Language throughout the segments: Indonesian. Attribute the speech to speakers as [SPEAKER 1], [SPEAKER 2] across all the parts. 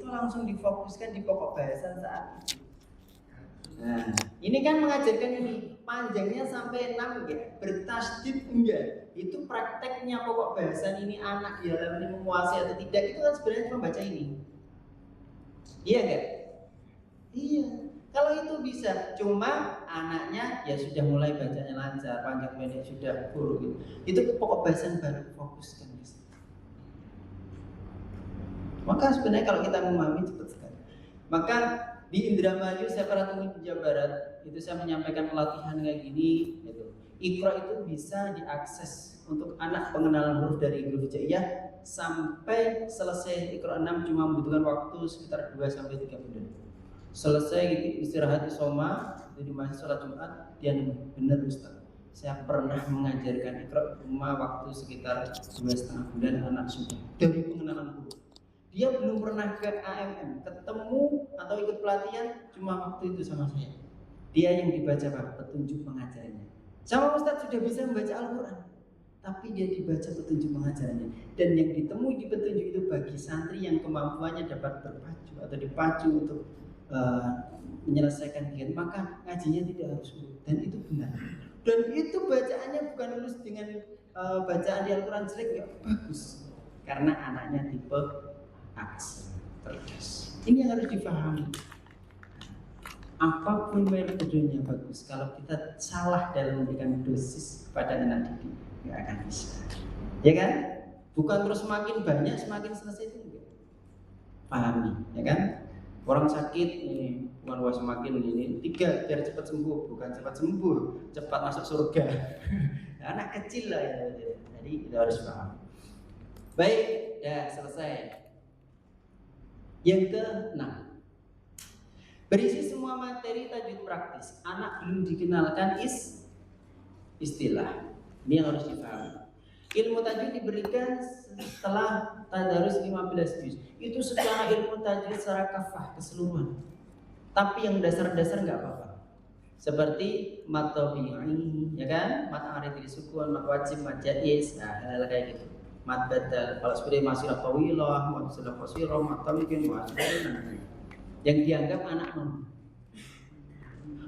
[SPEAKER 1] langsung difokuskan di pokok bahasan saat itu. Nah, ini kan mengajarkan ini panjangnya sampai 6 enggak, bertasdid enggak. Itu prakteknya pokok bahasan ini anak di dalam ini menguasai atau tidak, itu kan sebenarnya membaca ini. Iya enggak? Iya. Kalau itu bisa, cuma anaknya ya sudah mulai bacanya lancar, panjang pendek sudah full gitu. Itu pokok bahasan baru fokuskan di situ. Maka sebenarnya kalau kita memahami cepat sekali. Maka di Indramayu saya pernah temui di Jawa Barat, itu saya menyampaikan pelatihan kayak gini gitu. Iqra itu bisa diakses untuk anak pengenalan huruf dari huruf hijaiyah sampai selesai Iqra 6 cuma membutuhkan waktu sekitar 2 sampai 3 bulan. Selesai gitu istirahat isoma itu di masjid sholat Jumat, dia benar Ustaz. Saya pernah mengajarkan Iqra cuma waktu sekitar 2,5 bulan anak sudah dari pengenalan huruf. Dia belum pernah ke AMM, ketemu atau ikut pelatihan cuma waktu itu sama saya. Dia yang dibaca Pak, petunjuk pengajarannya. Sama Ustadz sudah bisa membaca Al-Quran, tapi dia dibaca petunjuk pengajarannya. Dan yang ditemui di petunjuk itu bagi santri yang kemampuannya dapat berpacu atau dipacu untuk menyelesaikan dia, maka ngajinya tidak harus urut. Dan itu benar. Dan itu bacaannya bukan lulus dengan bacaan di Al-Quran jelek, ya bagus. Karena anaknya tipe aksi cerdas. Ini yang harus dipahami. Apapun metodenya bagus, kalau kita salah dalam memberikan dosis kepada anak didik, nggak akan bisa. Ya kan? Bukan terus semakin banyak semakin selesai itu enggak. Pahami, ya kan? Orang sakit ini bukan wah semakin ini 3 biar cepat sembuh, bukan cepat sembuh, cepat masuk surga. Anak kecil lah ya. Jadi kita harus paham. Baik, ya selesai. Yang ke-6, berisi semua materi tajwid praktis. Anak belum dikenalkan istilah. Ini yang harus dipahami. Ilmu tajwid diberikan setelah tadarus 15 juz. Itu secara ilmu tajwid secara kafah keseluruhan. Tapi yang dasar-dasar nggak apa-apa. Seperti mat tabi'i, ya kan? Mat aridil sukun, mat wajib, mat jaiz, nah hal-hal kayak gitu. Mat badal, kalau seperti masih tawilah, mat sudah qasirah, mat tamikin, mat yang dianggap anak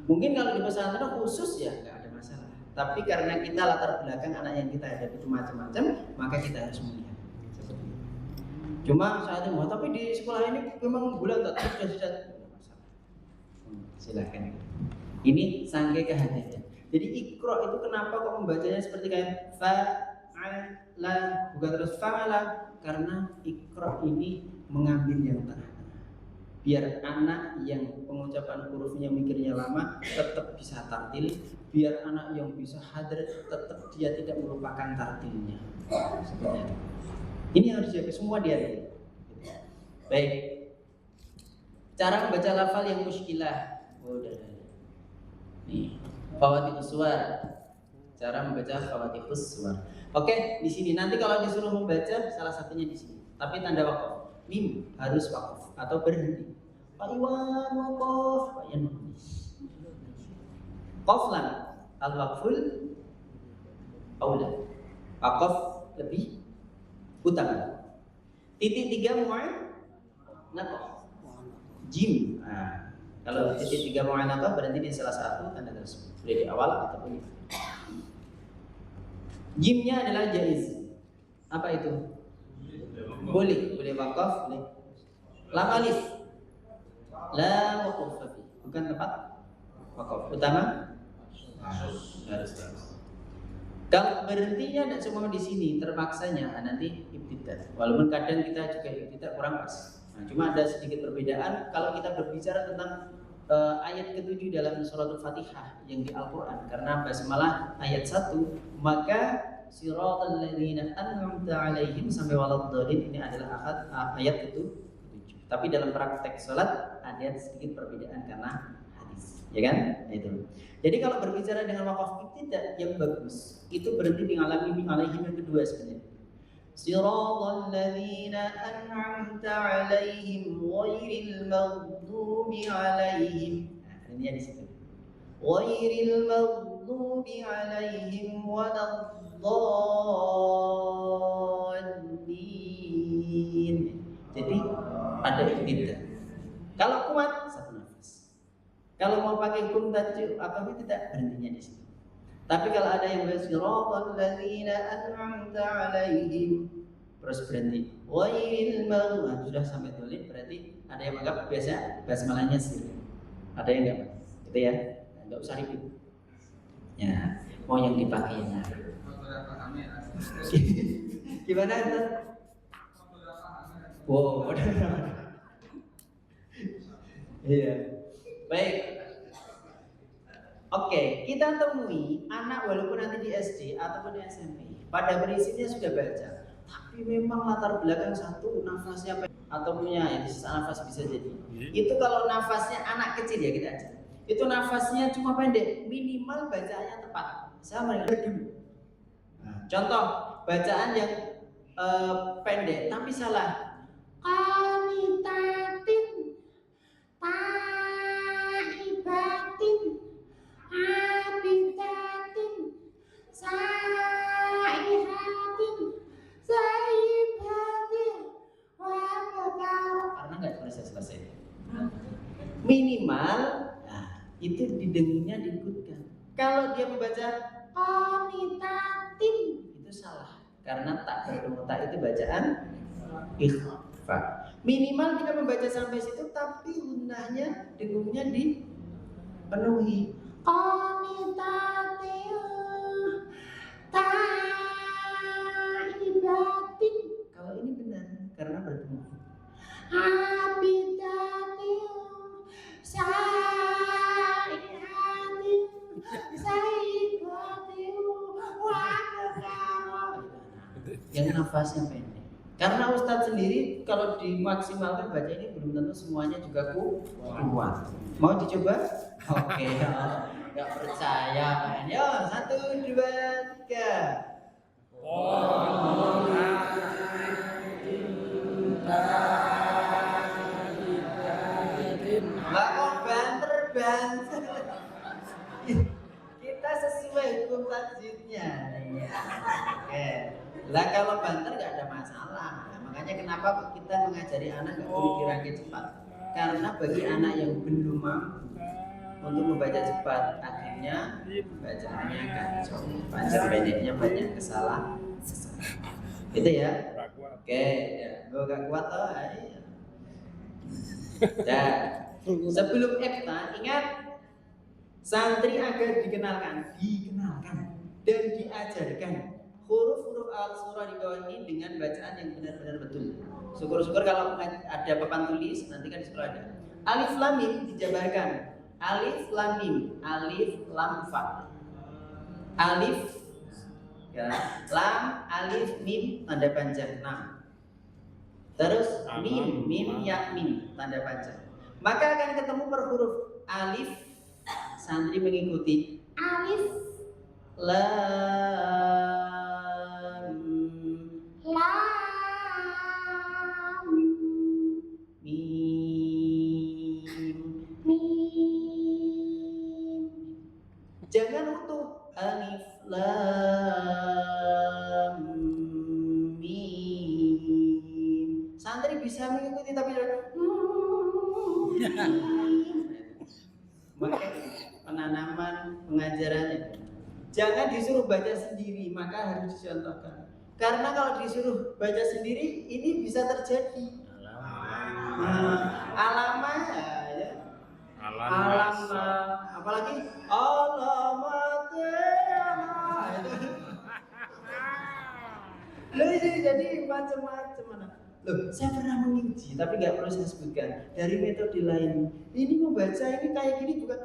[SPEAKER 1] mungkin kalau di pesantren khusus ya nggak ada masalah. Tapi karena kita latar belakang anak yang kita hadapi itu macam-macam, maka kita harus melihat. Cuma saat itu, tapi di sekolah ini memang bulan tak sudah masalah. Silakan. Ini sangge kehadiran. Jadi Iqra itu kenapa kok membacanya seperti kayak fa'ala, bukan terus fa'ala, karena Iqra ini mengambil yang tengah. Biar anak yang pengucapan hurufnya mikirnya lama tetap bisa tartil, biar anak yang bisa hadir tetap dia tidak melupakan tartilnya. Sebenarnya ini harus jaga semua dia. Baik, cara membaca lafal yang muskilah. Nih, fawatifus suwar. Cara membaca fawatifus suwar. Oke, di sini nanti kalau disuruh membaca salah satunya di sini. Tapi tanda wakaf. Mim harus wakaf atau berhenti. Pak Iwan wakaf, Pak Iwan qaflan al-waqful aula. Wakaf lebih utama. Titik 3 mu'anaqah. Jim. Nah, kalau titik 3 mu'anaqah berarti di salah satu tanda tersebut. Boleh di awal ataupun di jimnya adalah jaiz. Apa itu? Boleh wakaf, boleh. Lam alif. La waqaf fi. Bukan tempat wakaf. Utama harus. Kalau berhentinya tidak semua di sini, terpaksanya nanti ibtidah. Walaupun kadang kita juga ibtidah kurang pas. Nah, cuma ada sedikit perbedaan kalau kita berbicara tentang ayat ke-7 dalam surat Al-Fatihah yang di Al-Quran. Karena basmalah ayat 1, maka siratal ladzina an'amta 'alaihim sampai waladdallin ini adalah ayat ke-7. Tapi dalam praktek salat ada sedikit perbedaan karena hadis, ya kan? Itu. Jadi kalau berbicara dengan wakaf ibtidah yang bagus, itu berhenti di alaihim yang kedua sebenarnya. Siratal ladzina an'amta 'alaihim ghairil maghdubi 'alaihim. Nah, ini di situ. Ghairil maghdubi 'alaihim waladdallin. Jadi pada ada tidak. Kalau kuat satu nafas. Kalau mau pakai kum tadi apa tidak berhentinya di situ. Tapi kalau ada yang siratal ladzina an'amta 'alaihim terus berhenti. Ghairil maghdubi sudah sampai tulis berarti ada yang menganggap biasa basmalahnya sih. Ada yang enggak? Gitu ya. Enggak usah ribut. Ya, mau yang dipakai yang ada. Gimana itu? Wow. Iya. Baik. Oke, kita temui anak walaupun nanti di SD ataupun di SMP, pada prinsipnya sudah baca, tapi memang latar belakang satu nafasnya atau punya ya sesak nafas bisa jadi. Itu kalau nafasnya anak kecil ya kita aja. Itu nafasnya cuma pendek, minimal bacaannya tepat. Saya meringat dulu. Contoh bacaan yang pendek tapi salah. Qanitatin taibatin abidatin saihatin saibatin karena nggak bisa selesai. Minimal itu didengungnya diikutkan. Kalau dia membaca qanitatin itu salah karena tak bertemu tak itu bacaan ikhfa. Minimal kita membaca sampai situ tapi gunanya dengungnya dipenuhi. Qanitatin taibatin kalau ini benar karena bertemu. Abidatin saihatin saibatin yang nafasnya pendek. Karena Ustadz sendiri kalau dimaksimalkan baca ini belum tentu semuanya juga kuat. Mau dicoba? Oke, nggak percaya kan? Yo, 1, 2, 3. Lah banter. Kita sesuai hukum tajwidnya. Oke. Lah kalau banter nggak ada masalah. Nah, makanya kenapa kita mengajari anak nggak boleh dirangkai cepat? Karena bagi anak yang belum mampu untuk membaca cepat, akhirnya bacaannya kacau. Panjang pendeknya banyak kesalahan. Gitu ya. Oke, ya. Gue gak kuat toh. Dan sebelum EPTA, ingat santri agar dikenalkan dan diajarkan huruf-huruf al-surah di bawah ini dengan bacaan yang benar-benar betul. Syukur-syukur kalau ada papan tulis nanti kan di sekolah ada. Alif lam mim dijabarkan. Alif lam mim, alif lam fa. Alif ya, lam, alif, mim tanda panjang 6. Terus mim ya mim tanda panjang. Maka akan ketemu per huruf alif. Santri mengikuti alif lam mim. Jangan utuh alif lam mim. Santri bisa mengikuti tapi maka penanaman pengajarannya jangan disuruh baca sendiri, maka harus dicontohkan. Karena kalau disuruh baca sendiri ini bisa terjadi alamat ya. Alamat apalagi jadi macam-macam. Loh, saya pernah menguji, tapi nggak perlu saya sebutkan. Dari metode lain, ini membaca ini kayak gini bukan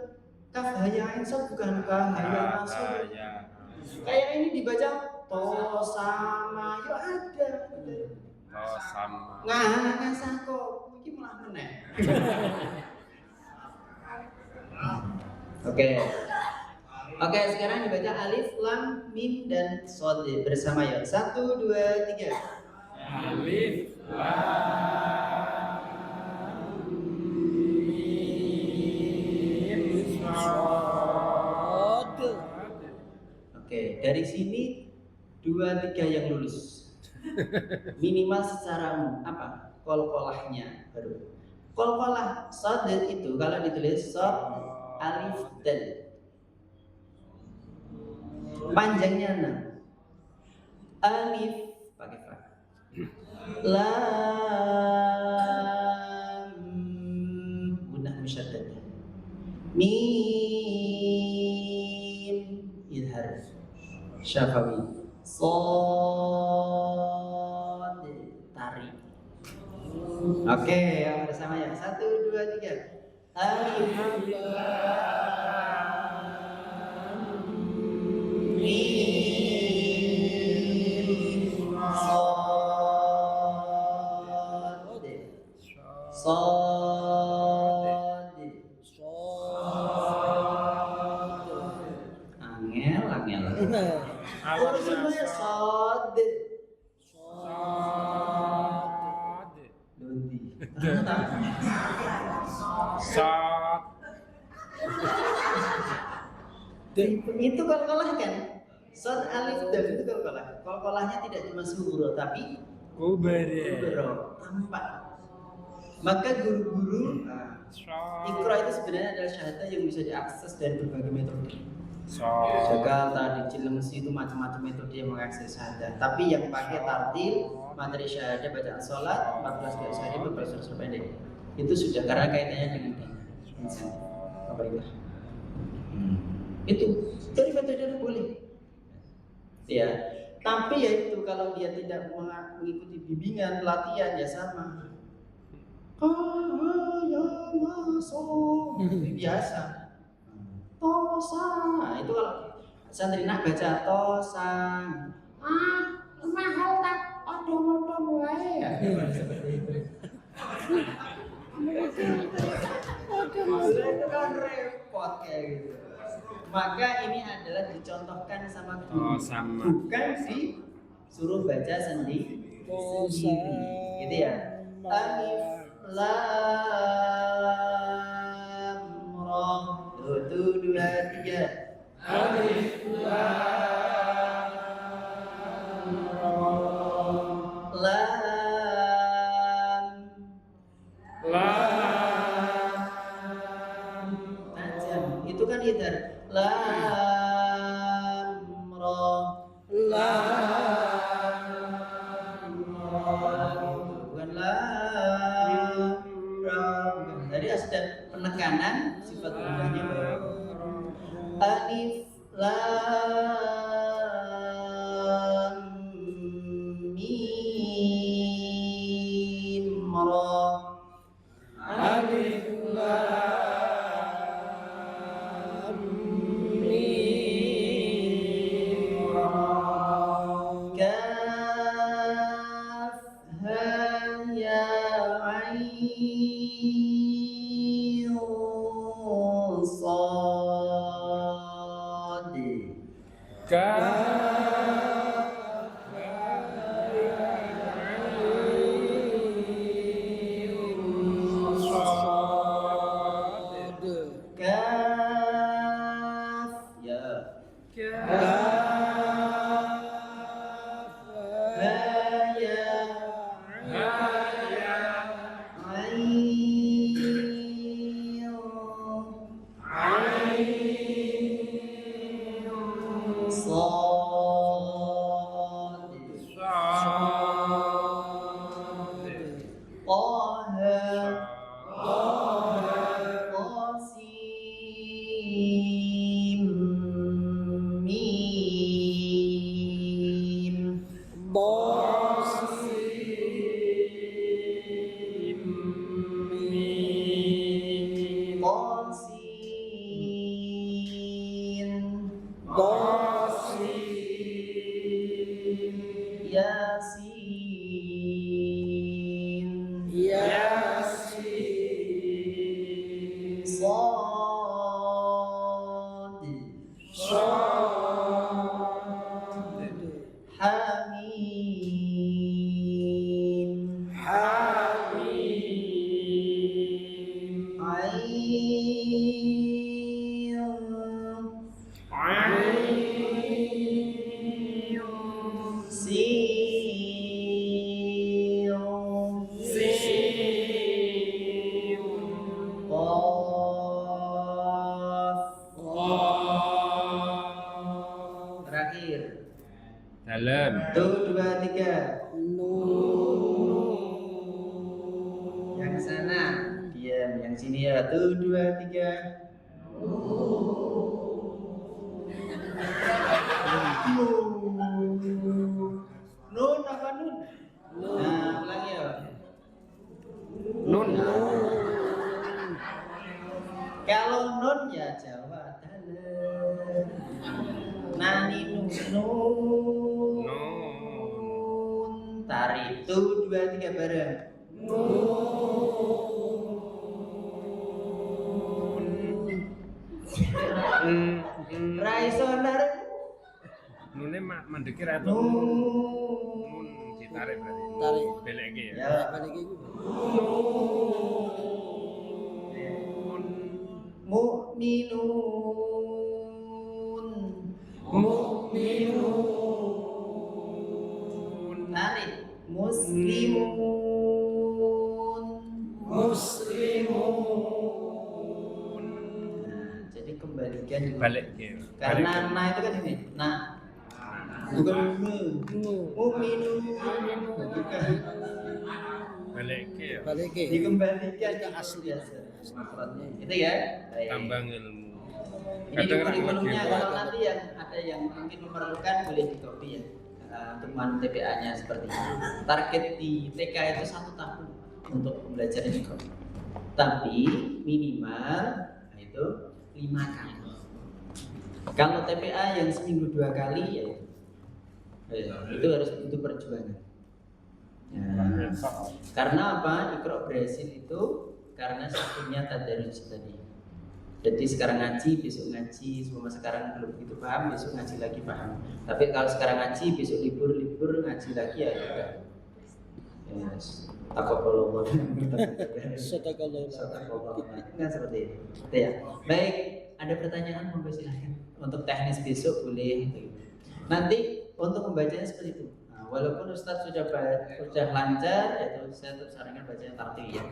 [SPEAKER 1] kaf haya insaf bukan kaf haya nasab. Kayak ini dibaca to sama, yo ada. To sama. Ngasah kok, ini malah meneh. Oke, sekarang dibaca alif, lam, mim dan shad bersama ya. 1, 2, 3. Alif, lam, mim, shad. Oke, dari sini 2, 3 yang lulus. Minimal secara umum apa? qalqalahnya baru. Qalqalah shad itu kalau ditulis shad alif dal. Panjangnya 6. Alif pakai fa. Lam gunnah musyaddadah. Mim idhar syafawi. Shad tarik. Oke, yang bersama ya. 1, 2, 3. Alif lam mim shad angel urus semuanya shad Dodi itu qalqalah kan? Shad alif dal itu qalqalah. Qalqalahnya tidak cuma sughra tapi kubra tampak. Maka guru-guru Iqra itu sebenarnya adalah syahadah yang bisa diakses dari berbagai metode. Jakarta, di Cilengsi itu macam-macam metode yang mengakses syahadah. Tapi yang pakai tartil, materi syahadah bacaan sholat, 14 doa sehari, 14 surah pendek. Itu sudah karena kaitannya dengan insan. Pemerintah. Itu dari metode boleh. Ya, tapi ya itu kalau dia tidak mengikuti bimbingan pelatihan ya sama. Ya masuk biasa. Tosa itu kalau santri nak baca tosa. Mahal tak? Odong-odong wae ya. Seperti itu. Itu kan repot kayak gitu. Maka ini adalah dicontohkan sama guru, bukan disuruh baca sendiri. Gitu ya. Alif lam ra. Tuh 2, 3. Alif lam ra. Lam tajam. Itu kan idhar. Lam ra. Bukan lam ra. Jadi ada penekanan sifat rendahnya baru. Alif lam mim ra. Alif lam mim ra. Kaf ha ya ain sad. Sin 3. Yang sana diam, yang sini ya. 1, 2, 3. Nun apa nun? Nah, ulang ya.
[SPEAKER 2] Nun.
[SPEAKER 1] Kalau nun ya Jawa dalam. Nani nun. Tarik. 1, 2, 3 bareng. Raisonar.
[SPEAKER 2] Nune mandeki ra to. Nun ditarik berarti.
[SPEAKER 3] Tarik.
[SPEAKER 2] Beleke ya.
[SPEAKER 1] Ya.
[SPEAKER 3] Balik iku.
[SPEAKER 1] Mu'minun. Tarik. Muslimun. Nah, jadi kembalikan dulu.
[SPEAKER 2] Balik ya.
[SPEAKER 1] Karena nah itu kan ini. Nah. Bukan mu'minun. Bukan.
[SPEAKER 2] Beleke ya.
[SPEAKER 3] Balik iki.
[SPEAKER 1] Dikembalikan ke asli aja. Itu ya. Baik.
[SPEAKER 2] Tambang ilmu.
[SPEAKER 1] Ini di kurikulumnya kalau nanti yang ada yang mungkin memerlukan boleh di copy ya. Untuk TPA-nya seperti ini. Target di TK itu 1 tahun untuk belajar ini kok. Tapi minimal itu 5 kali. Kalau TPA yang seminggu 2 kali ya itu harus butuh perjuangan. Ya. Karena apa? Iqra Brasil itu karena satunya tadarus tadi. Jadi sekarang ngaji, besok ngaji, semua sekarang belum begitu paham, besok ngaji lagi paham. Tapi kalau sekarang ngaji, besok libur ngaji lagi ya udah. Yes. Taqabbalallahu kan seperti itu. Ya. Baik, ada pertanyaan monggo silakan. Untuk teknis besok boleh. Nanti untuk membacanya seperti itu. Nah, walaupun Ustadz sudah lancar, itu saya tetap sarankan bacanya tartil ya.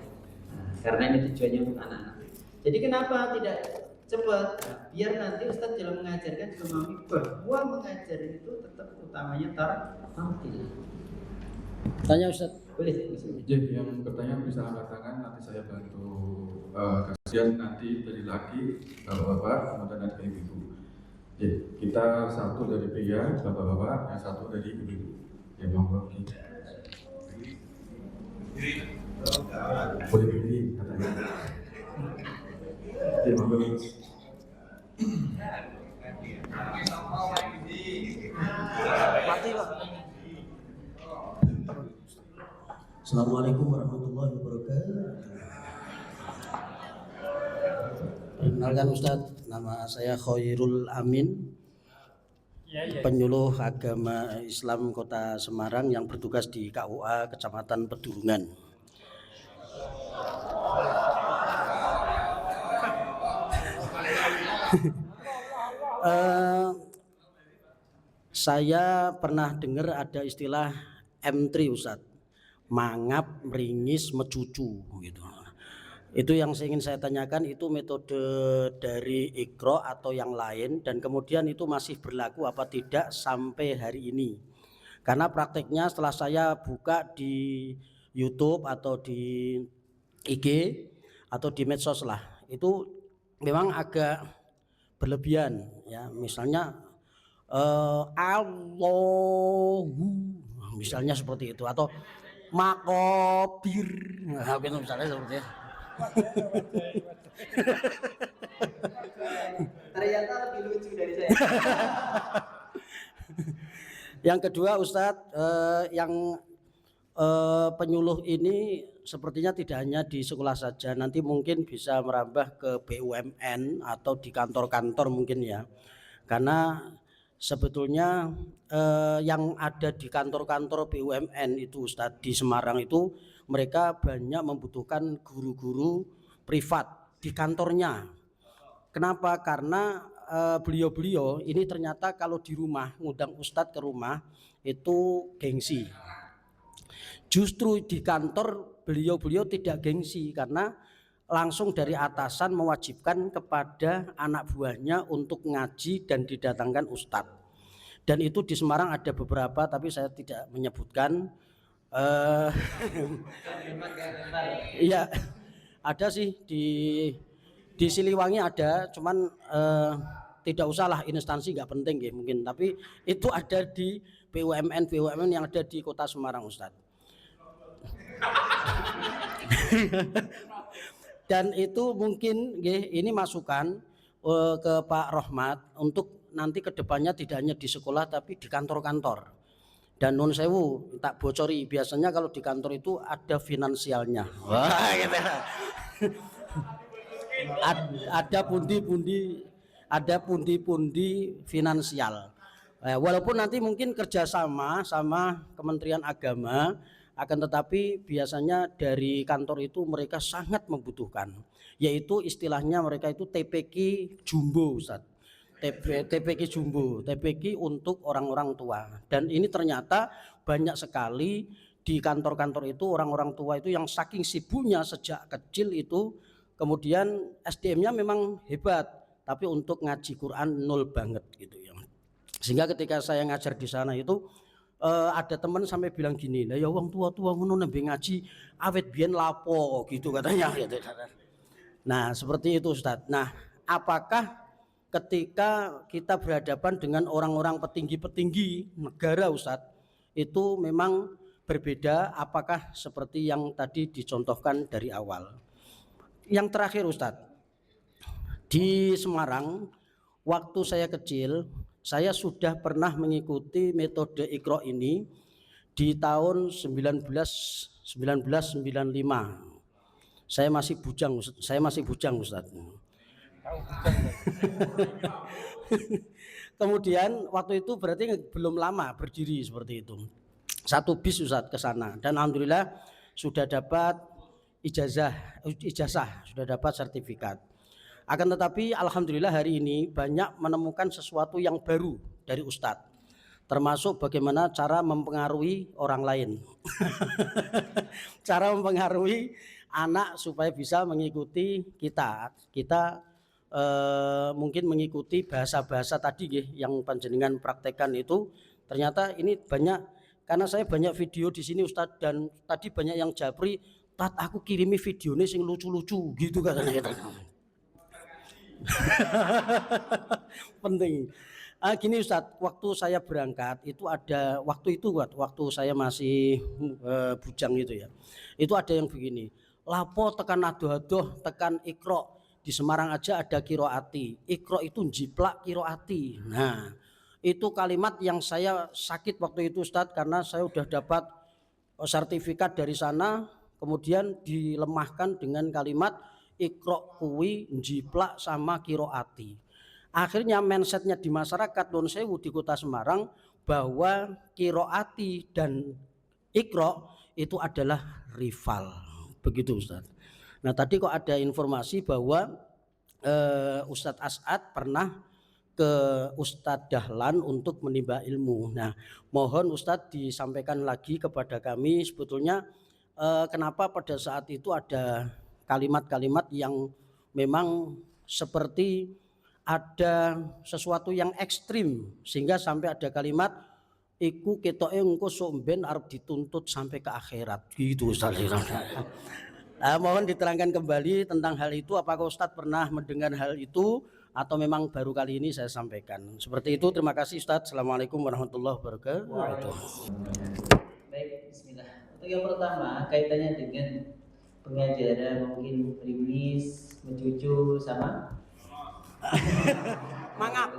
[SPEAKER 1] Nah, karena ini tujuannya untuk anak-anak. Jadi kenapa tidak cepat? Nah, biar nanti Ustadz dalam mengajarkan juga memahami bahwa mengajar itu tetap utamanya tartil.
[SPEAKER 3] Tanya Ustaz.
[SPEAKER 1] Boleh.
[SPEAKER 4] Jadi yang bertanya bisa angkat tangan, nanti saya bantu kasihan nanti dari laki bapak-bapak, kemudian nanti ibu-ibu. Jadi kita satu dari pria, bapak-bapak, yang satu dari ibu-ibu. Ya monggo. Boleh berdiri katanya. Ya monggo.
[SPEAKER 3] Mati kok.
[SPEAKER 5] Assalamualaikum warahmatullahi wabarakatuh.
[SPEAKER 3] Perkenalkan Ustadz, nama saya Khairul Amin, penyuluh agama Islam Kota Semarang yang bertugas di KUA Kecamatan Pedurungan. Saya pernah dengar ada istilah M3 Ustadz, mangap, meringis, mecucu gitu. Itu yang ingin saya tanyakan, itu metode dari Iqra atau yang lain, dan kemudian itu masih berlaku apa tidak sampai hari ini. Karena prakteknya setelah saya buka di YouTube atau di IG atau di medsos lah, itu memang agak berlebihan ya. Misalnya Allahu misalnya seperti itu, atau makobir, nah, misalnya seperti itu.
[SPEAKER 1] Ternyata lebih lucu dari saya.
[SPEAKER 3] Yang kedua Ustadz, yang penyuluh ini sepertinya tidak hanya di sekolah saja, nanti mungkin bisa merambah ke BUMN atau di kantor-kantor mungkin ya. Karena sebetulnya yang ada di kantor-kantor BUMN itu Ustadz di Semarang itu, mereka banyak membutuhkan guru-guru privat di kantornya. Kenapa? Karena beliau-beliau ini ternyata kalau di rumah ngundang Ustadz ke rumah itu gengsi. Justru di kantor beliau-beliau tidak gengsi karena langsung dari atasan mewajibkan kepada anak buahnya untuk ngaji dan didatangkan Ustadz. Dan itu di Semarang ada beberapa, tapi saya tidak menyebutkan. Iya, ada sih di Siliwangi ada, cuman tidak usahlah instansi nggak penting ya mungkin, tapi itu ada di BUMN yang ada di Kota Semarang, Ustadz. Dan itu mungkin ini masukan ke Pak Rohmat untuk nanti kedepannya tidak hanya di sekolah tapi di kantor-kantor. Dan nun sewu tak bocori, biasanya kalau di kantor itu ada finansialnya. Wah, gitu. Ada pundi-pundi finansial. Walaupun nanti mungkin kerjasama sama Kementerian Agama, akan tetapi biasanya dari kantor itu mereka sangat membutuhkan, yaitu istilahnya mereka itu TPQ jumbo, Ustaz. TPQ jumbo, TPQ untuk orang-orang tua. Dan ini ternyata banyak sekali di kantor-kantor itu orang-orang tua itu yang saking sibuknya sejak kecil itu, kemudian SDM-nya memang hebat, tapi untuk ngaji Quran nol banget gitu ya. Sehingga ketika saya ngajar di sana itu ada teman sampai bilang gini, lah ya wong tua-tua ngono nembe ngaji awet biyen lapo gitu katanya gitu. Nah, seperti itu Ustadz. Nah, apakah ketika kita berhadapan dengan orang-orang petinggi-petinggi negara Ustadz, itu memang berbeda, apakah seperti yang tadi dicontohkan dari awal? Yang terakhir Ustadz, di Semarang waktu saya kecil, saya sudah pernah mengikuti metode Iqra ini di tahun 1995. Saya masih bujang Ustaz. Kemudian waktu itu berarti belum lama berdiri seperti itu. 1 bis Ustaz ke sana dan alhamdulillah sudah dapat ijazah, sudah dapat sertifikat. Akan tetapi alhamdulillah hari ini banyak menemukan sesuatu yang baru dari Ustadz, termasuk bagaimana cara mempengaruhi orang lain. Cara mempengaruhi anak supaya bisa mengikuti kita mungkin mengikuti bahasa-bahasa tadi yang panjenengan praktekkan itu. Ternyata ini banyak, karena saya banyak video di sini Ustadz, dan tadi banyak yang japri, "Tat, aku kirimi videonya sing lucu-lucu gitu," katanya. Penting. Gini Ustadz, waktu saya berangkat itu ada, waktu saya masih bujang itu ya, itu ada yang begini, lapo tekan adoh-adoh tekan Iqra, di Semarang aja ada kiroati, Iqra itu jiplak kiroati. Nah itu kalimat yang saya sakit waktu itu Ustadz, karena saya udah dapat sertifikat dari sana, kemudian dilemahkan dengan kalimat Iqra kuwi jiplak sama kiroati. Akhirnya mindsetnya di masyarakat Nun Sewu di Kota Semarang bahwa kiroati dan Iqra itu adalah rival. Begitu Ustaz. Nah tadi kok ada informasi bahwa Ustadz As'ad pernah ke Ustadz Dahlan untuk menimba ilmu. Nah mohon Ustadz disampaikan lagi kepada kami sebetulnya kenapa pada saat itu ada kalimat-kalimat yang memang seperti ada sesuatu yang ekstrim, sehingga sampai ada kalimat iku ketoke engko sok ben arep dituntut sampai ke akhirat gitu Ustaz. Mohon diterangkan kembali tentang hal itu, apakah Ustadz pernah mendengar hal itu atau memang baru kali ini saya sampaikan. Seperti itu, terima kasih Ustadz. Assalamualaikum warahmatullahi wabarakatuh.
[SPEAKER 1] Baik, bismillah. Untuk yang pertama kaitannya dengan pengajaran mungkin rilis, mencucu sama
[SPEAKER 3] mangap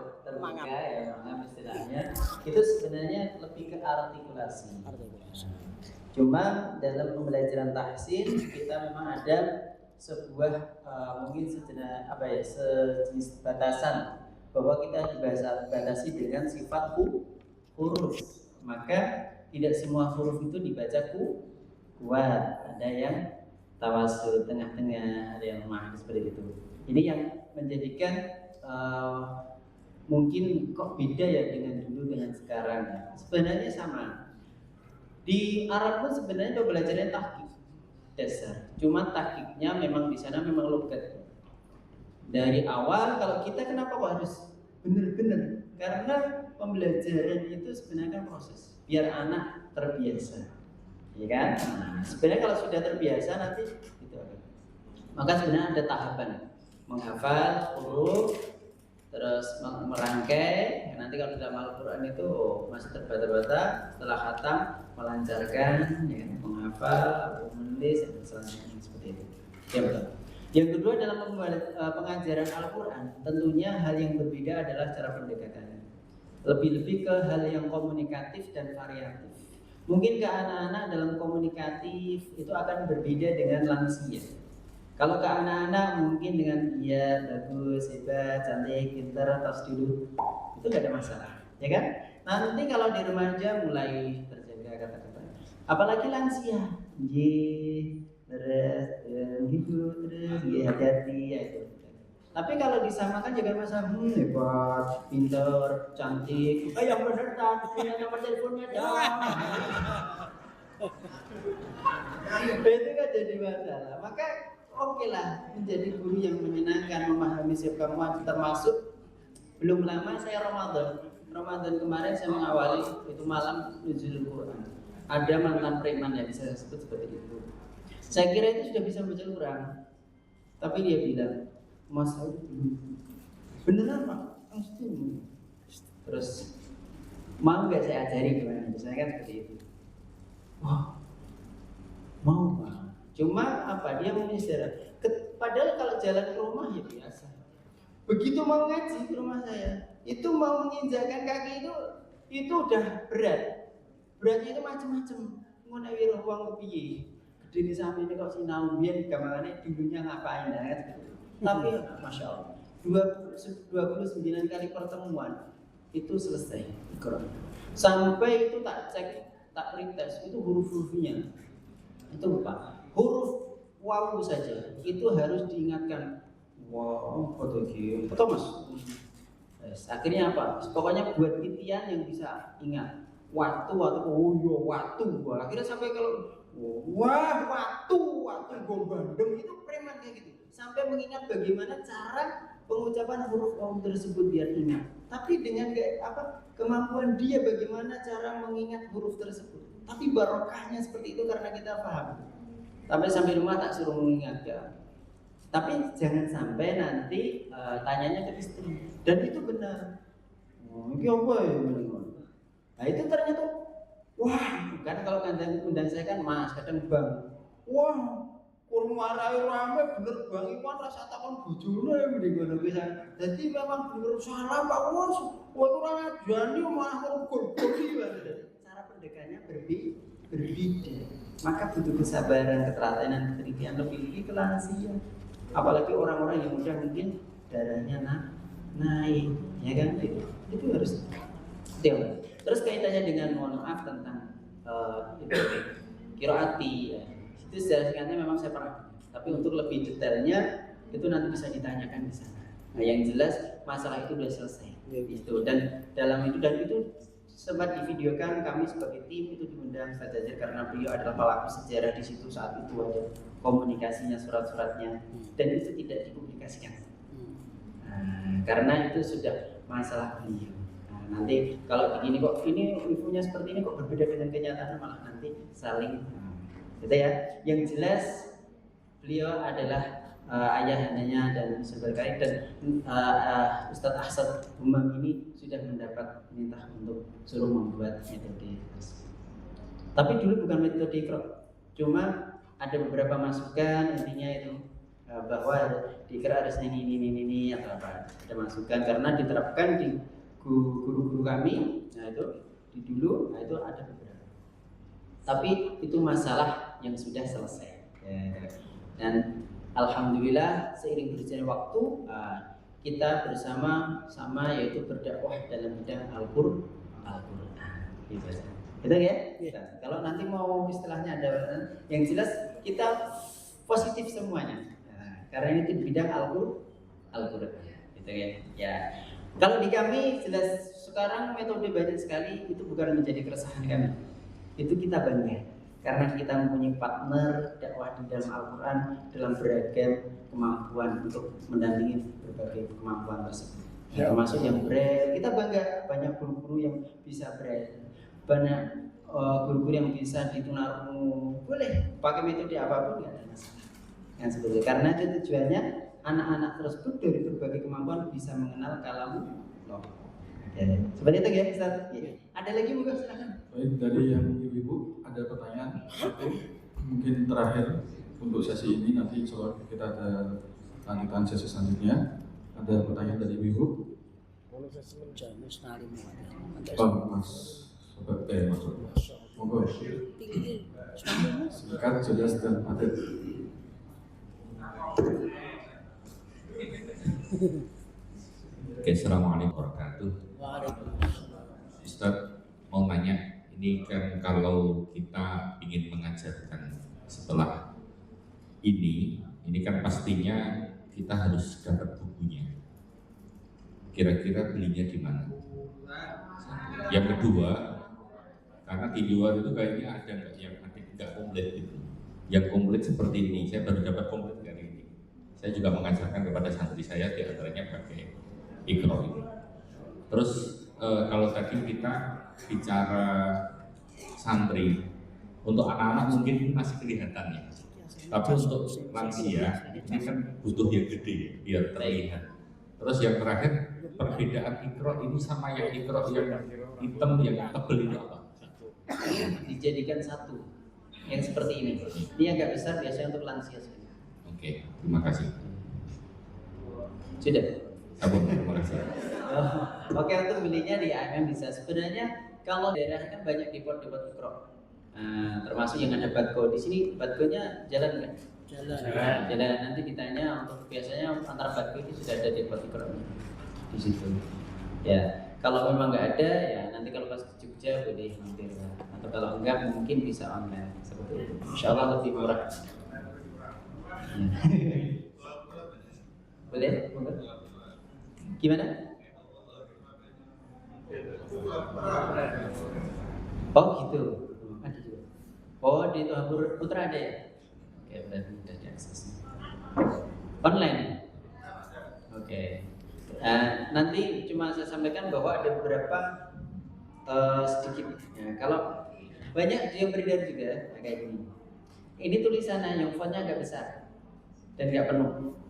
[SPEAKER 1] ya, mangap istilahnya. Itu sebenarnya lebih ke artikulasi. Cuma dalam pembelajaran tahsin kita memang ada sebuah mungkin sejenis batasan bahwa kita dibatasi dengan sifat huruf. Maka tidak semua huruf itu dibaca kuat. Ada yang tawasul tengah-tengah, ada yang lemah seperti itu. Ini yang menjadikan mungkin kok beda ya dengan dulu dengan sekarang. Sebenarnya sama. Di Arab pun sebenarnya belajarnya tahqiq dasar. Cuma tahqiqnya memang di sana memang logat. Dari awal kalau kita kenapa kok harus benar-benar? Karena pembelajaran itu sebenarnya kan proses biar anak terbiasa, ya kan? Nah, sebenarnya kalau sudah terbiasa nanti itu akan. Maka sebenarnya ada tahapan menghafal huruf, terus merangkai. Nanti kalau dalam Al-Quran itu masih terbata-bata, setelah khatam melancarkan, ya, menghafal, menulis, dan selanjutnya seperti itu. Ya betul. Yang kedua dalam pengajaran Al-Quran, tentunya hal yang berbeda adalah cara pendekatannya. Lebih-lebih ke hal yang komunikatif dan variatif. Mungkin ke anak-anak dalam komunikatif itu akan berbeda dengan lansia. Kalau ke anak-anak mungkin dengan dia bagus, hebat, cantik, pintar, tos dulu, itu gak ada masalah, ya kan? Nanti kalau di remaja mulai terjaga kata-kata. Apalagi lansia, terus gitu, terus hati-hati, ya itu. Tapi kalau disamakan juga masalah hebat, pintar, cantik, yang benar tak, punya nomor teleponnya dong. Itu kan jadi masalah. Maka oke lah menjadi guru yang menyenangkan, memahami siapa kamu, termasuk belum lama saya Ramadan kemarin saya mengawali itu malam nuzul Quran. Ada mantan preman yang bisa sebut seperti itu. Saya kira itu sudah bisa baca Quran, tapi dia bilang, Mas beneran Pak, terus mau nggak saya ajari gimana? Misalnya kan seperti itu. Wah, mau Pak. Cuma apa dia mau istirahat. Padahal kalau jalan ke rumah ya biasa. Begitu mau ngaji ke rumah saya, itu mau menginjakkan kaki itu udah berat. Beratnya itu macam-macam. Mau nawi ruang kepiye. Gede di samping ini kok sinau biyen gambarane dulunya ngapain ya gitu. Tapi Masya Allah 29 kali pertemuan itu selesai Quran. Sampai itu tak cek, tak pretest itu huruf-hurufnya. Itu Pak. Huruf wawu saja itu harus diingatkan. Wow, foto gitu. Foto Mas. Akhirnya apa? Pokoknya buat titian yang bisa ingat. Waktu, oh iya waktu. Akhirnya sampai kalau wah waktu gue bandeng itu preman kayak gitu. Sampai mengingat bagaimana cara pengucapan huruf wawu tersebut biar ingat. Tapi dengan kemampuan dia bagaimana cara mengingat huruf tersebut. Tapi barokahnya seperti itu karena kita paham. Sampai rumah tak suruh mengingatkan. Tapi jangan sampai nanti tanyanya ke istri. Dan itu benar. Oh, ini apa ya? Nah itu ternyata, wah, kan kalau undang saya kan Mas, kadang Bang. Wah, kurang marai rame bener Bang Iwan rasa takon bojone mending ngono kuwi. Dadi memang bener salah Pak Bos. Wah, ora ajani malah gol-gol cara pendekatannya berbeda. Maka butuh kesabaran, keteladanan, ketelitian lebih ke lansia. Apalagi orang-orang yang udah mungkin darahnya naik, ya kan? Itu harus dewa. Terus kaitannya dengan mohon maaf tentang qiraati ya. Itu secara singkatnya memang saya pernah. Tapi untuk lebih detailnya itu nanti bisa ditanyakan di sana. Nah, yang jelas masalah itu sudah selesai. Itu dan dalam itu sempat divideokan kami sebagai tim itu diundang Ustaz Jazir karena beliau adalah pelaku sejarah di situ saat itu ada komunikasinya surat-suratnya dan itu tidak dipublikasikan. Nah, karena itu sudah masalah beliau. Nanti kalau begini kok ini infonya seperti ini kok berbeda dengan kenyataan malah nanti saling gitu ya. Yang jelas beliau adalah ayahandanya dan sebagai dan Ustadz Ahsan Umam ini sudah mendapat perintah untuk suruh membuat metode tersebut. Tapi dulu bukan metode Iqra, cuma ada beberapa masukan intinya itu bahwa di Iqra harus ini atau apa ada masukan karena diterapkan di guru-guru kami, nah itu di dulu, nah itu ada beberapa. Tapi itu masalah yang sudah selesai. Ya. Dan alhamdulillah seiring berjalannya waktu kita bersama-sama yaitu berdakwah dalam bidang Al-Qur'an. Gitu aja. Gitu ya? Nah, kalau nanti mau istilahnya ada yang jelas kita positif semuanya. Nah, karena itu di bidang Al-Qur'an. Gitu ya. Ya. Kalau di kami jelas sekarang metode banyak sekali itu bukan menjadi keresahan kami. Itu kita bangga karena kita mempunyai partner dakwah di dalam Al-Quran dalam beragam kemampuan untuk mendampingi berbagai kemampuan tersebut. termasuk yang braille. Kita bangga banyak guru-guru yang bisa braille, banyak guru-guru yang bisa ditunarungu. Boleh pakai metode apapun, nggak ada masalah. Yang seperti itu. Karena itu tujuannya anak-anak tersebut dari berbagai kemampuan bisa mengenal kalam Allah. Ya, seperti itu ya Ustaz. Ya. Ada lagi bukan, silakan.
[SPEAKER 4] Baik, dari yang ibu-ibu ada pertanyaan satu mungkin terakhir untuk sesi ini, nanti insya Allah kita ada lanjutan sesi selanjutnya. Ada pertanyaan dari ibu-ibu? Oh, Mas Sobat maksud. Monggo. Singkat, jelas dan padat.
[SPEAKER 6] Oke, assalamualaikum warahmatullahi wabarakatuh. Ustaz mau nanya, ini kan kalau kita ingin mengajarkan setelah ini kan pastinya kita harus dapat bukunya. Kira-kira belinya di mana? Yang kedua, karena di luar itu kayaknya ada nggak yang nggak komplit gitu. Yang komplit seperti ini, saya baru dapat komplit kali ini. Saya juga mengajarkan kepada santri saya, di antaranya pakai Iqra ini. Terus kalau tadi kita bicara santri, untuk anak-anak mungkin masih kelihatan ya. Tapi untuk lansia ini kan butuh yang gede biar terlihat. Terus yang terakhir, perbedaan Iqra ini sama yang Iqra yang hitam yang tebel itu apa?
[SPEAKER 1] Dijadikan satu yang seperti ini. Ini agak besar biasanya untuk lansia.
[SPEAKER 6] Oke, terima kasih.
[SPEAKER 1] Sudah.
[SPEAKER 6] Terima kasih.
[SPEAKER 1] Oke, untuk belinya di AMM bisa. Sebenarnya kalau daerah kan banyak depot-depot Iqra. Termasuk yang ada Batco. Di sini Batco-nya jalan nggak? Jalan. Nanti ditanya, untuk biasanya antara Batco itu sudah ada depot Iqra di situ. Ya, kalau memang nggak ada, ya nanti kalau pas ke Jogja boleh mampir. Atau kalau enggak mungkin bisa online seperti itu. Insya Allah lebih murah. Boleh? Gimana? Oh gitu. Ada juga. Oh di Tuhabur Putra ada ya? Oke, berarti sudah diakses. Online. Oke. Nanti cuma saya sampaikan bahwa ada beberapa sedikit. Ya, kalau banyak yang beredar juga kayak gini. Ini tulisannya yang fontnya agak besar dan nggak penuh.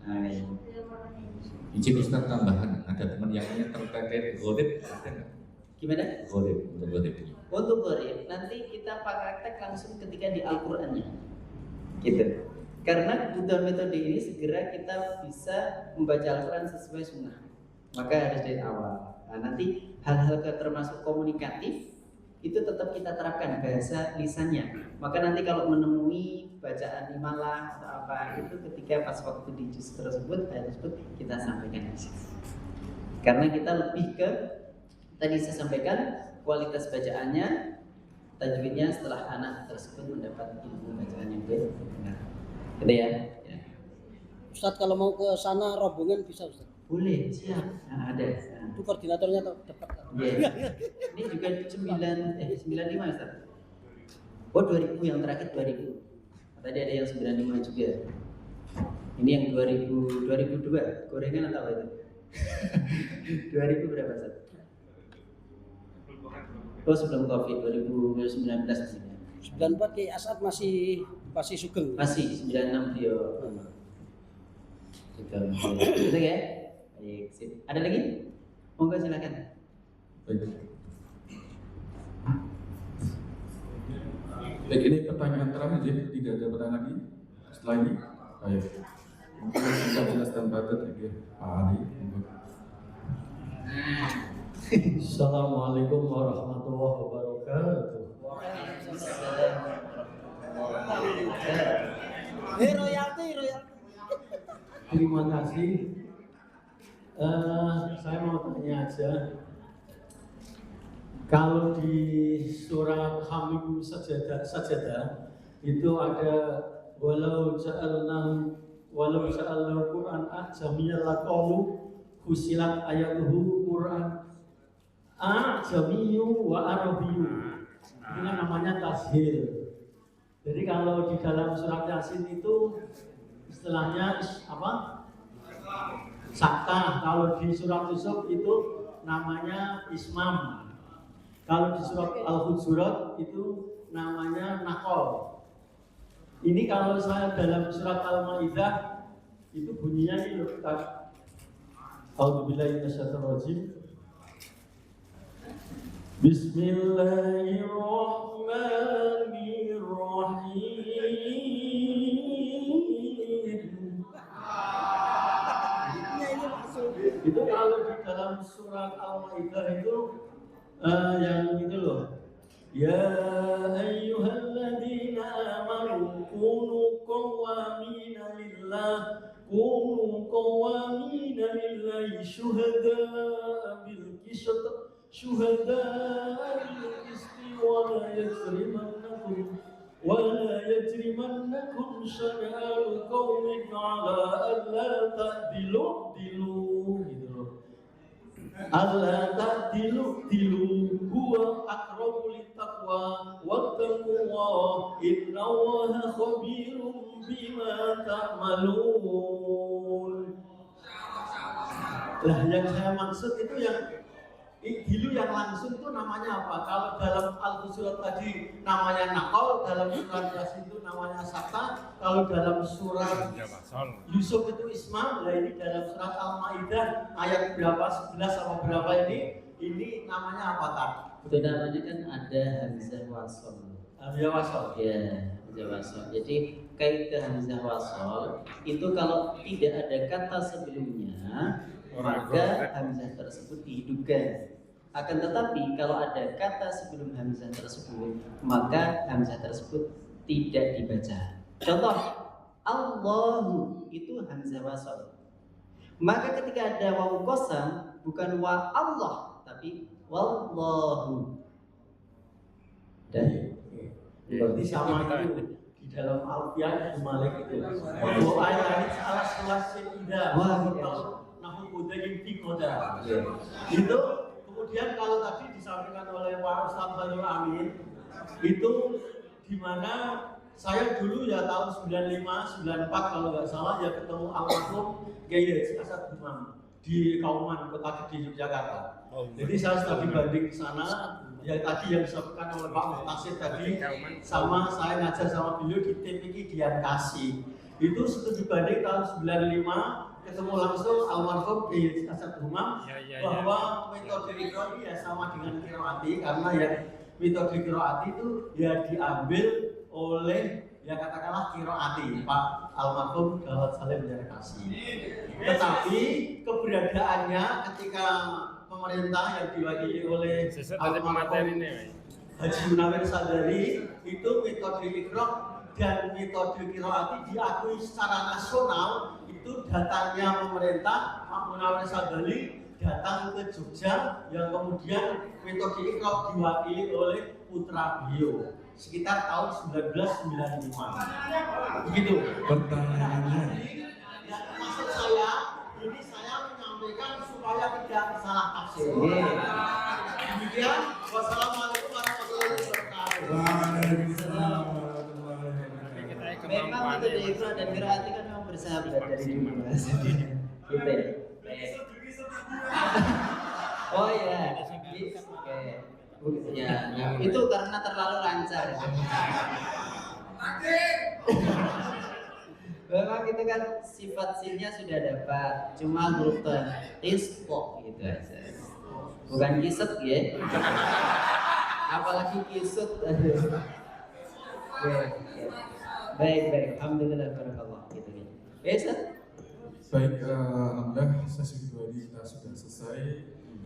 [SPEAKER 1] Nah, ini.
[SPEAKER 6] Izin Ustaz tambahan, ada teman yang terkait Ghodib, ada nggak?
[SPEAKER 1] Gimana?
[SPEAKER 6] Ghodib, untuk Ghodib.
[SPEAKER 1] Untuk Ghodib, nanti kita praktek langsung ketika di Al-Qur'annya. Gitu. Karena kebutuhan metode ini segera kita bisa membaca Al-Quran sesuai sunnah. Maka harus dari awal. Nah, nanti hal-hal termasuk komunikatif itu tetap kita terapkan bahasa lisannya. Maka nanti kalau menemui bacaan imalah atau apa itu ketika pas waktu di juz tersebut kita sampaikan di situ. Karena kita lebih ke tadi saya sampaikan kualitas bacaannya, tajwidnya setelah anak tersebut mendapat ilmu bacaan yang benar. Gitu ya.
[SPEAKER 3] Ustadz kalau mau ke sana rombongan bisa Ustadz?
[SPEAKER 1] Boleh, siap. Nah, ada.
[SPEAKER 3] Itu koordinatornya tepat.
[SPEAKER 1] Iya. Ini juga 95 Ustaz. Oh 2000 yang terakhir 2000. Tadi ada yang 95 juga. Ini yang 2002 gorengan atau apa itu? 2000 berapa Ustaz? Oh sebelum Covid 2019.
[SPEAKER 3] 94 Ki Asad masih sugeng.
[SPEAKER 1] Masih 96 dia. Gitu ya. Baik, sip. Ada lagi? Monggo silakan.
[SPEAKER 4] Baik. Baik, ini pertanyaan terakhir, tidak ada pertanyaan lagi setelah ini. Baik. Mungkin bisa jelaskan padat lagi, Pak Ali.
[SPEAKER 5] Assalamualaikum warahmatullahi wabarakatuh.
[SPEAKER 3] Royalti.
[SPEAKER 5] Terima kasih. Saya mau tanya aja. Kalau di surat Hamim Sajadah itu ada walau ja'alna Quran ajamiyyan laqalu fusilat ayatuhu Quran ajamiyyu wa arabiyyu. Ini kan namanya tashil. Jadi kalau di dalam surat Yasin itu istilahnya apa? Sakta. Kalau di surat Yusuf itu namanya ismam. Kalau di surat Al-Hujurat itu namanya nakol. Ini kalau saya dalam surat Al-Maidah itu bunyinya ini loh. A'udzubillahi minasyaitonirrajim. Bismillahirrahmanirrahim. Itu kalau di dalam surat Al-Maidah itu yang gitu loh. Ya ayyuhalladzina amanu kunu qawwamina lillahi syuhada'a bil qist wa la yajrimannakum shana'anu qaumin 'ala alla ta'dilu gitu loh. Alla ta'dilu huwa aqrabu littaqwa wattaqullaha innallaha khabirum bima ta'malun. Lah yang saya maksud itu yang Dilu yang langsung itu namanya apa? Kalau dalam Al-Hujurat tadi namanya nakol, dalam surat Yasin itu namanya sakta, kalau dalam surat Yusuf itu ismam, nah ini dalam surat Al-Maidah ayat berapa, 11 sama berapa ini namanya apa kan?
[SPEAKER 1] Itu namanya kan ada hamzah wasol.
[SPEAKER 5] Hamzah wasol.
[SPEAKER 1] Ya, hamzah wasol. Jadi kaidah hamzah wasol itu kalau tidak ada kata sebelumnya, maka hamzah tersebut dihidupkan. Akan tetapi kalau ada kata sebelum hamzah tersebut, maka hamzah tersebut tidak dibaca. Contoh, Allahu itu hamzah wasol. Maka ketika ada wawu qasam, bukan wa Allah, tapi wallahu. Dan
[SPEAKER 5] berarti sama itu di dalam Alfiah Malik itu. Wa ayat salah tidak. Nahu kudayin fi qada. Itu kemudian kalau tadi disampaikan oleh Pak Ustaz Khairul Amin, itu di mana saya dulu ya tahun 95, 94 kalau nggak salah ya ketemu almarhum Kiai Asad Imam di Kauman, Kota Gede, Yogyakarta. Jadi saya sudah dibanding ke sana, ya tadi yang disampaikan oleh Pak Muhtasib tadi, sama saya ngajar sama beliau di TPK Dian Kasih. Itu studi banding tahun 95, ketemu langsung almarhum Kiai Asad Imam bahwa metode qiraat ya sama dengan qiraati, karena ya metode qiraati itu ya diambil oleh ya katakanlah qiraati Pak almarhum Dawud Salim Dian Kasih. Tetapi keberadaannya ketika pemerintah yang diwakili oleh almarhum Haji Munawir Sadari itu metode qiraat dan metode qiraati diakui secara nasional. Itu datangnya pemerintah, Pak Munawir Sadari datang ke Jogja yang kemudian metode qiraat diwakili oleh putra beliau sekitar tahun 1995. Begitu.
[SPEAKER 4] Pertanyaannya,
[SPEAKER 5] Ya, maksud saya ini saya menyampaikan supaya tidak salah tafsir. Demikian, wassalamualaikum warahmatullahi wabarakatuh.
[SPEAKER 4] Waalaikumsalam.
[SPEAKER 1] memang itu di Iqra dan Qiraati kan memang bersahabat dari dulu Mas. Gitu ya. Oh ya, oke. Ya, itu karena terlalu lancar. Memang itu kan sifat sinnya sudah dapat, cuma huruf isqo gitu aja. Bukan kisut ya. Apalagi kisut. Baik, alhamdulillah barakallah gitu ya. Bisa?
[SPEAKER 4] Baik, alhamdulillah sesi kedua ini kita sudah selesai.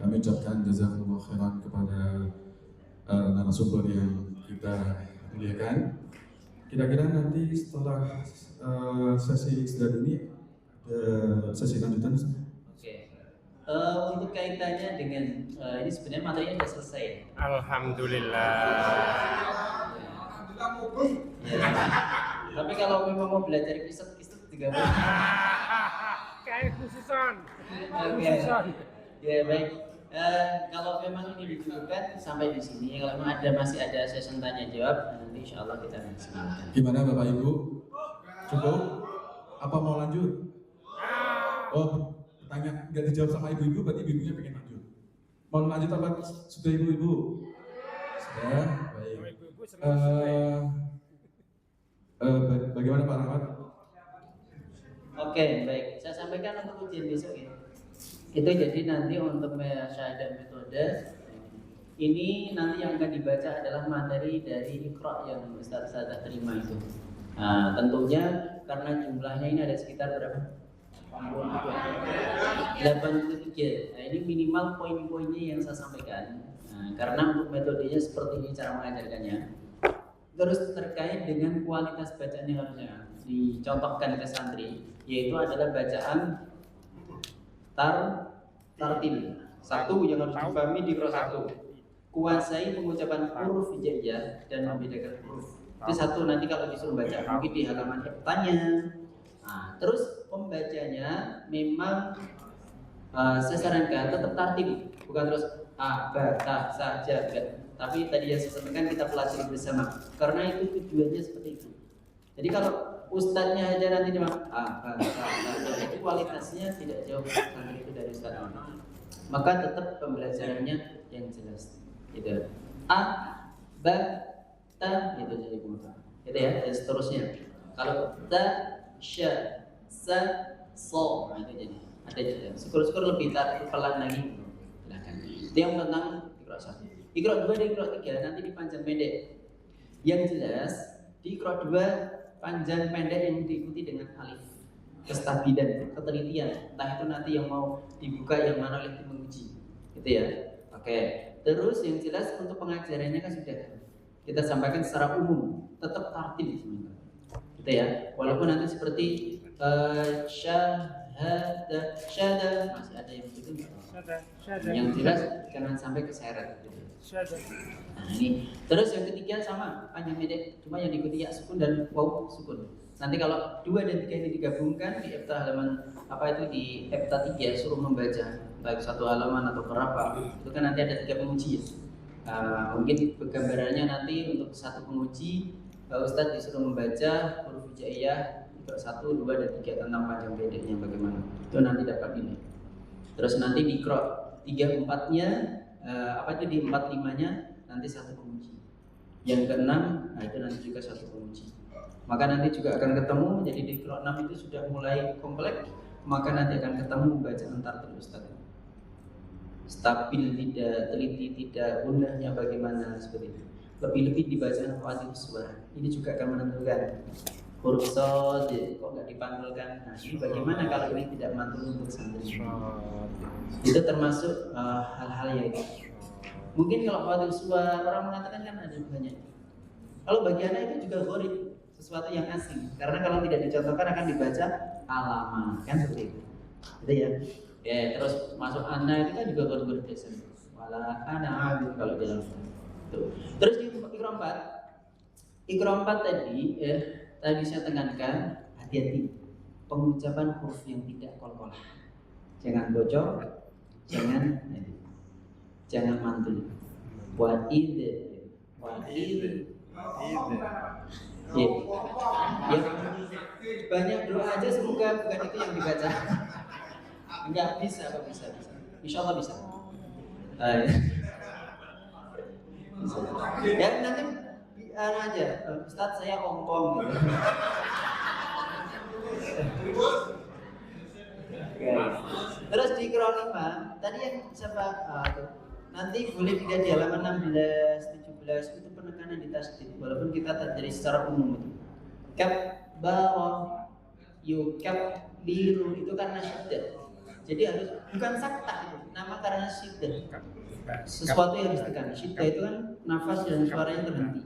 [SPEAKER 4] Kami ucapkan jazakumullah khairan kepada narasumber yang kita muliakan. Kira-kira nanti setelah sesi istirahat ini sesi lanjutan.
[SPEAKER 1] Oke. Untuk kaitannya dengan ini sebenarnya materinya sudah selesai.
[SPEAKER 2] Alhamdulillah.
[SPEAKER 1] Ya. Tapi kalau memang mau belajar kisut juga boleh.
[SPEAKER 2] Kayak khususan.
[SPEAKER 1] Oke. Ya baik. Kalau memang ini dicukupkan sampai di sini. Kalau memang masih ada sesi tanya jawab, nanti insya Allah kita lanjutkan.
[SPEAKER 4] Gimana Bapak Ibu? Cukup? Apa mau lanjut? Oh, pertanyaan nggak dijawab sama ibu-ibu, berarti ibu-ibunya pengen lanjut. Mau lanjut apa? Sudah ibu-ibu? Sudah, baik. Bagaimana Pak Rahmat?
[SPEAKER 1] Oke, baik. Saya sampaikan untuk ujian besok ya. Itu jadi nanti untuk syahadat metode ini nanti yang akan dibaca adalah materi dari Iqra yang Ustaz Sadah terima itu. Nah, tentunya karena jumlahnya ini ada sekitar berapa? 83. Nah, ini minimal poin-poinnya yang saya sampaikan. Nah, karena untuk metodenya seperti ini cara mengajarkannya. Terus terkait dengan kualitas bacaan yang harusnya dicontohkan ke santri, yaitu adalah bacaan tartil. Satu yang harus dipahami di kelas 1. Kuasai pengucapan huruf hijaiyah dan membedakan huruf. Itu satu nanti kalau disuruh baca mungkin di halaman heftanya. Nah, terus pembacanya memang saya sarankan tetap tartil, bukan terus a, ba, ta, sa, ja, enggak. Tapi tadi yang saya sampaikan kita pelajari bersama, karena itu tujuannya seperti itu. Jadi kalau ustadznya aja nanti cuma a, ba, ta, sa, ja, itu kualitasnya tidak jauh santri itu dari ustadz. Maka tetap pembelajarannya yang jelas. Gitu. A, ba, ta, itu jadi kemudian. Gitu ya, dan seterusnya. Kalau ta, sya, sa, so, itu jadi. Ada syukur-syukur lebih pelan lagi. Silakan. Itu yang tentang Iqra 1. Iqra 2 dan Iqra 3 nanti dipanjang pendek. Yang jelas di Iqra 2 panjang pendek yang diikuti dengan alif. Kestabilan, ketelitian. Entah itu nanti yang mau dibuka yang mana oleh tim menguji. Gitu ya. Oke. Terus yang jelas untuk pengajarannya kan sudah kita sampaikan secara umum, tetap tartil sebenarnya. Gitu ya. Walaupun nanti seperti syada masih ada yang begitu. Yang jelas jangan sampai keseret. Nah ini. Terus yang ketiga sama panjang pendek, cuma yang diikuti ya sukun dan waw sukun. Nanti kalau 2 dan 3 ini digabungkan di EPTA halaman apa itu di EPTA 3 suruh membaca baik satu halaman atau berapa, itu kan nanti ada 3 penguji ya. Mungkin gambarannya nanti untuk satu penguji Ustadz disuruh membaca huruf hijaiyah Iqra 1, 2, dan 3 tentang panjang pendeknya bagaimana. Itu nanti dapat ini. Terus nanti di Iqra 3, 4-nya apa itu di 4, 5-nya nanti satu penguji. Yang ke-6 nah itu nanti juga satu penguji. Maka nanti juga akan ketemu, jadi di Iqra 6 itu sudah mulai kompleks, maka nanti akan ketemu bacaan tartil Ustaz. Stabil tidak, teliti tidak, gunanya bagaimana seperti itu. Lebih-lebih dibaca Fathul Suara. Ini juga akan menentukan huruf shad kok nggak dipantulkan. Nah, ini bagaimana kalau ini tidak mantul untuk santri? Itu termasuk hal-hal yang mungkin kalau Fathul Suara orang mengatakan kan ada banyak. Kalau bagi anak itu juga gharib, sesuatu yang asing. Karena kalau tidak dicontohkan akan dibaca alamat, kan seperti itu. Gitu ya. Ya, terus masuk ana itu kan juga gharib biasa. Wala ana abid kalau dalam itu. Terus di Iqra 4. Iqra 4 tadi tadi saya tekankan hati-hati pengucapan huruf yang tidak qalqalah. Jangan bocor, jangan mantul. Wa id. Ya. Banyak doa aja semoga bukan itu yang dibaca. Enggak bisa, kok bisa. Insya Allah bisa. Ya nanti aja, Ustadz saya ongkong gitu. Terus di Iqra 5 tadi yang siapa? Nanti boleh dilihat di halaman 16, 17 itu penekanan di tasdid walaupun kita terjadi secara umum itu. Kab bawah yukab biru itu karena syiddah. Jadi harus bukan sakta itu, nama karena syiddah. Sesuatu yang harus ditekan. Syiddah itu kan nafas dan suaranya terhenti.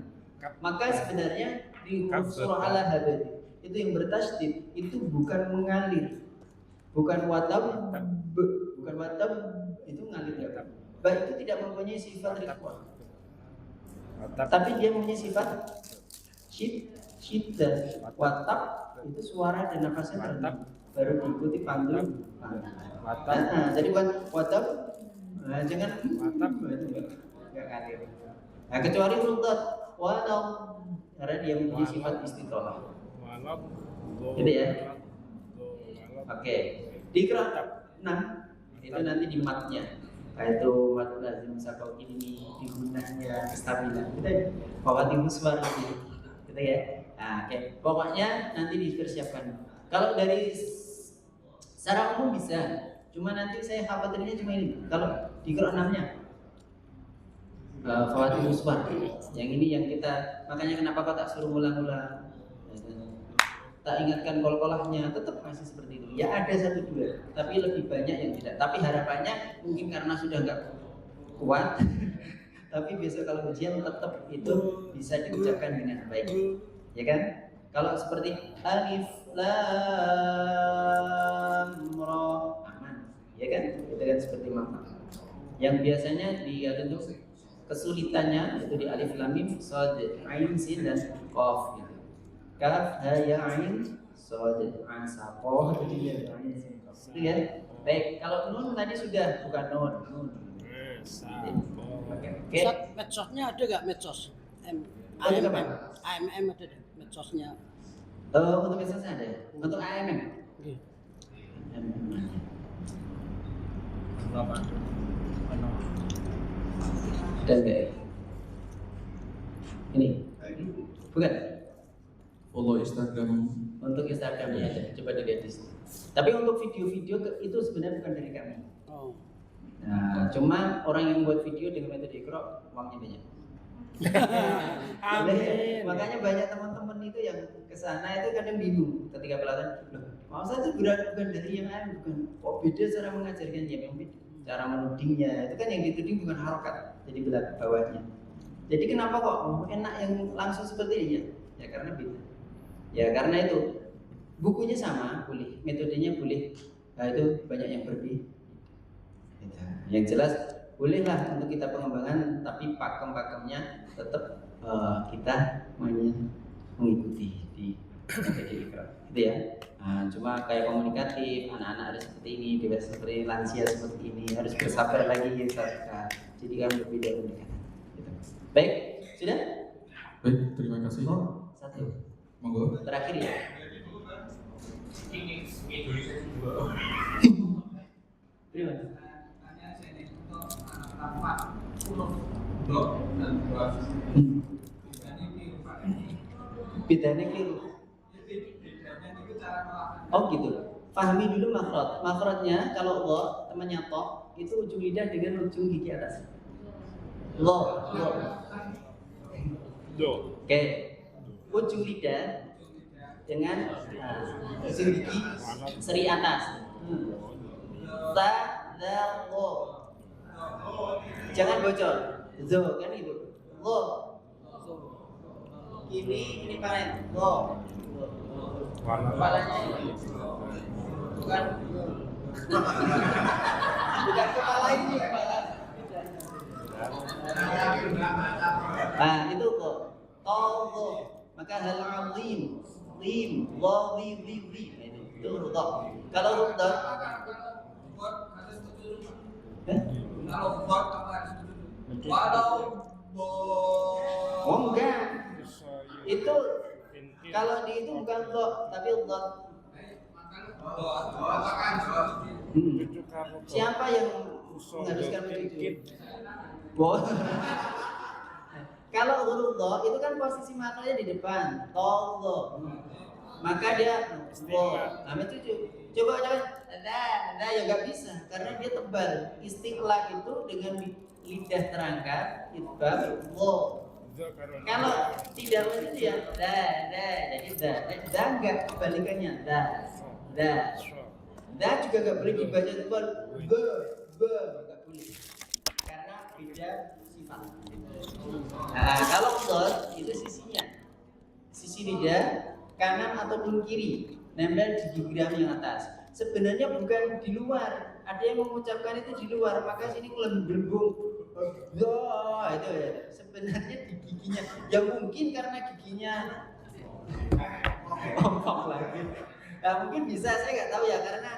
[SPEAKER 1] Maka sebenarnya di surah Al-Ahzab itu yang bertasydid itu bukan mengalir. Bukan watab, itu ngalir ya. Baik itu tidak mempunyai sifat riqwah. Tapi dia mempunyai sifat syiddah. Watab itu suara dan nafasnya terhenti. Baru diikuti pantul. Jadi watab jangan enggak ngalir. Nah, kecuali untuk walau karena dia mempunyai sifat istitolah. Gitu ya. Oke. Dikra 6 itu nanti di matnya, yaitu mat lazim sakau ini di gunanya kestabilan kita fawatihus suara gitu ya. Nah, oke. Pokoknya nanti dipersiapkan. Kalau dari secara umum bisa, cuma nanti saya khawatirnya cuma ini. Kalau di Qur'an 6-nya fawatihus suara, yang ini yang kita, makanya kenapa kok tak suruh ulang-ulang, tak ingatkan kol-kolahnya, tetap masih seperti itu. Ya ada 1-2, tapi lebih banyak yang tidak. Tapi harapannya mungkin karena sudah nggak kuat, tapi besok kalau ujian tetap itu bisa diucapkan dengan baik, ya kan? Kalau seperti alif lam ra aman, ya kan? Itu kan seperti mama. Yang biasanya di untuk kesulitannya itu di alif lam mim, shad, ain, sin dan qaf gitu. Kaf, ha, ya, ain, shad, an, saqaf, itu dia ain, sin, qaf. Itu ya. Baik, kalau nun tadi sudah bukan nun. Oke.
[SPEAKER 3] Medsosnya ada nggak medsos?
[SPEAKER 1] Untuk apa?
[SPEAKER 3] AMM ada deh medsosnya.
[SPEAKER 1] Untuk medsosnya ada. Untuk AMM.
[SPEAKER 3] Oke.
[SPEAKER 1] Dan baik. Ini. Bukan.
[SPEAKER 4] Follow Instagram.
[SPEAKER 1] Untuk Instagram ya, coba dilihat di sini. Tapi untuk video-video itu sebenarnya bukan dari kami.
[SPEAKER 3] Oh.
[SPEAKER 1] Nah, cuma orang yang buat video dengan metode Iqra uangnya banyak.
[SPEAKER 2] Amin.
[SPEAKER 1] Makanya banyak teman-teman itu yang kesana itu kadang bingung ketika pelatihan. Loh, masa itu bukan dari yang lain, bukan. Kok beda cara mengajarkannya? Memang beda. Cara menudingnya itu kan yang dituding bukan harokat, jadi belakang bawahnya. Jadi kenapa kok enak yang langsung seperti ini ya? Ya karena beda. Ya karena itu bukunya sama, boleh, metodenya boleh. Nah itu banyak yang berbeda. Yang jelas bolehlah untuk kita pengembangan, tapi pakem-pakemnya tetap kita mengikuti di Iqra, gitu ya. Nah, cuma kayak komunikatif, anak-anak harus seperti ini, dewasa seperti ini, lansia seperti ini, harus bersabar lagi ya saudara. Jadi kan berbeda pendekatan. Gitu. Baik, sudah?
[SPEAKER 4] Baik, terima kasih.
[SPEAKER 1] Satu.
[SPEAKER 4] Monggo.
[SPEAKER 1] Terakhir ya. Terima kasih. Bedanya keliru. Oh gitu. Pahami dulu makhraj. Makhrajnya kalau lo temannya toh itu ujung lidah dengan ujung gigi atas. Lo. Oke. Ujung lidah dengan ujung gigi seri atas. Ta, da, lo. Jangan bocor. Zo kan itu. Lo. Ini panen. Lo. Kepalanya ini. Bukan. Bukan kepala ini, kepala. Nah, itu kok. Tolgo. Maka hal azim. Lim, wa, wi. Itu rudok. Kalau rudok oh enggak, itu kalau di itu bukan lo tapi lo. Siapa yang mengharuskan begitu? Kalau huruf lo itu kan posisi maknanya di depan, lo. Maka dia lo. Nama itu coba ada ya nggak bisa karena dia tebal. Istiqlal itu dengan lidah terangkat itu lo. Kalau tidak begitu ya jadi da enggak kebalikannya da juga nggak boleh dibaca tebal nggak boleh karena beda sifat. Nah kalau dot itu sisi lidah kanan ataupun kiri nempel di gigi yang atas. Sebenarnya bukan di luar. Ada yang mengucapkan itu di luar, maka sini gelembung. Itu ya. Sebenarnya di giginya. Ya mungkin karena giginya ompong lagi. Nah, mungkin bisa, saya nggak tahu ya karena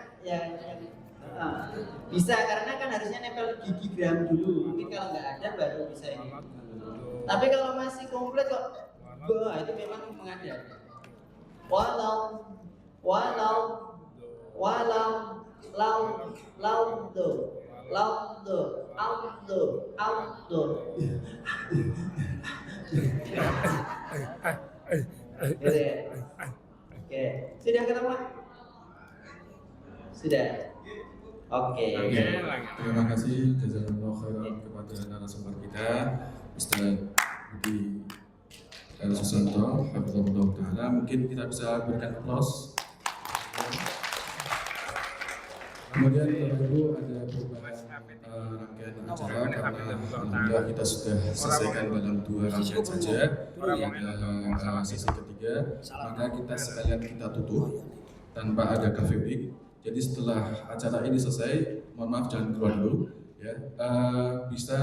[SPEAKER 1] bisa karena kan harusnya nempel gigi gram dulu. Mungkin kalau nggak ada baru bisa ini. Tapi kalau masih komplit kok, itu memang mengada. Walau Gitu ya. Oke, sudah ketemu? Sudah. Oke.
[SPEAKER 4] Terima kasih jazakallahu khairan kepada narasumber kita Ustaz Budi Susanto, hafizahullah taala. Mungkin kita bisa berikan aplaus. Kemudian Bapak Ibu ada beberapa rangkaian acara karena alhamdulillah kita sudah selesaikan dalam 2 rangkaian saja. Pada sesi ketiga, maka kita sekalian kita tutup tanpa ada cafe break. Jadi setelah acara ini selesai, mohon maaf jangan keluar dulu, ya. Bisa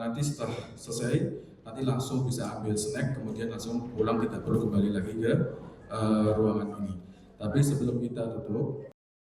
[SPEAKER 4] nanti setelah selesai, nanti langsung bisa ambil snack, kemudian langsung pulang, tidak perlu kembali lagi ke ruangan ini. Tapi sebelum kita tutup,